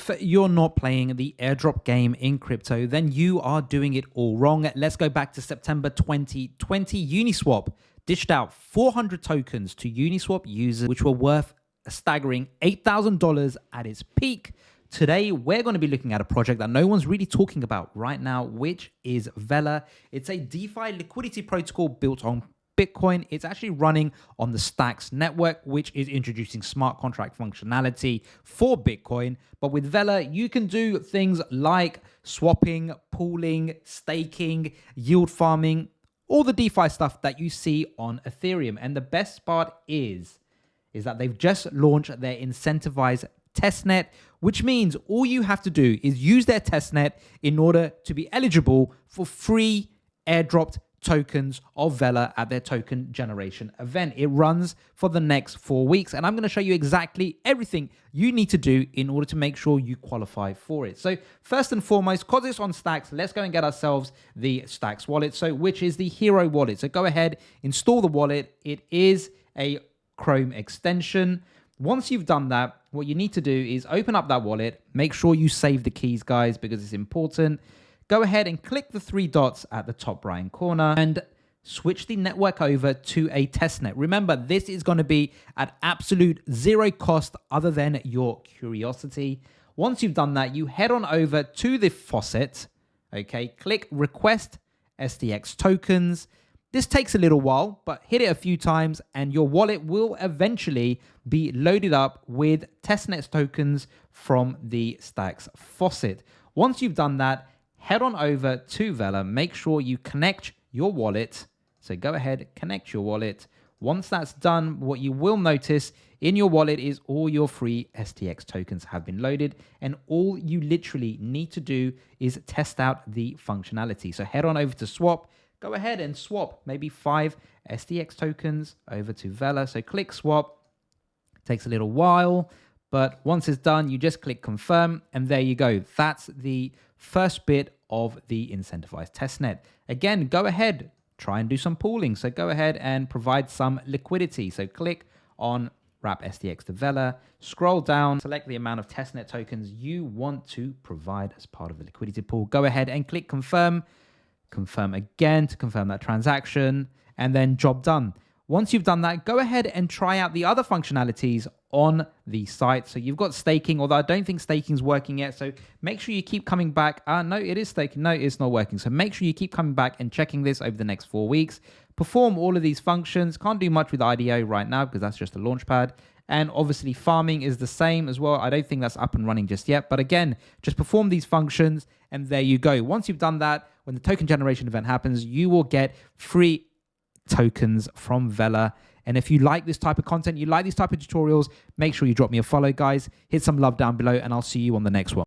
If you're not playing the airdrop game in crypto, then you are doing it all wrong. Let's go back to September 2020. Uniswap dished out 400 tokens to Uniswap users, which were worth a staggering $8,000 at its peak. Today, we're going to be looking at a project that no one's really talking about right now, which is Velar. It's a DeFi liquidity protocol built on Bitcoin. It's actually running on the Stacks network, which is introducing smart contract functionality for Bitcoin. But with Velar, you can do things like swapping, pooling, staking, yield farming, all the DeFi stuff that you see on Ethereum. And the best part is that they've just launched their incentivized testnet, which means all you have to do is use their testnet in order to be eligible for free airdropped tokens of Velar at their token generation event. It runs for the next 4 weeks, and I'm going to show you exactly everything you need to do in order to make sure you qualify for it. So first and foremost, because it's on Stacks, let's go and get ourselves the Stacks wallet, which is the hero wallet. So go ahead, install the wallet. It is a Chrome extension. Once you've done that, what you need to do is open up that wallet. Make sure you save the keys, guys, because it's important. Go ahead and click the 3 dots at the top right corner and switch the network over to a testnet. Remember, this is going to be at absolute zero cost other than your curiosity. Once you've done that, you head on over to the faucet. Okay, click request STX tokens. This takes a little while, but hit it a few times and your wallet will eventually be loaded up with testnet tokens from the Stacks faucet. Once you've done that, head on over to Velar. Make sure you connect your wallet. So go ahead, connect your wallet. Once that's done, what you will notice in your wallet is all your free STX tokens have been loaded. And all you literally need to do is test out the functionality. So head on over to swap. Go ahead and swap maybe 5 STX tokens over to Velar. So click swap. It takes a little while, but once it's done, you just click confirm, and there you go. That's the first bit of the incentivized testnet. Again, go ahead, try and do some pooling. So go ahead and provide some liquidity. So click on wrap STX to Velar, scroll down, select the amount of testnet tokens you want to provide as part of the liquidity pool. Go ahead and click confirm. Confirm again to confirm that transaction, and then job done. Once you've done that, go ahead and try out the other functionalities on the site. So you've got staking, although I don't think staking is working yet. So make sure you keep coming back. No, it is staking. No, it's not working. So make sure you keep coming back and checking this over the next 4 weeks. Perform all of these functions. Can't do much with IDO right now because that's just a launch pad. And obviously farming is the same as well. I don't think that's up and running just yet. But again, just perform these functions and there you go. Once you've done that, when the token generation event happens, you will get free tokens from Velar. And if you like this type of content, you like these type of tutorials, make sure you drop me a follow, guys. Hit some love down below and I'll see you on the next one.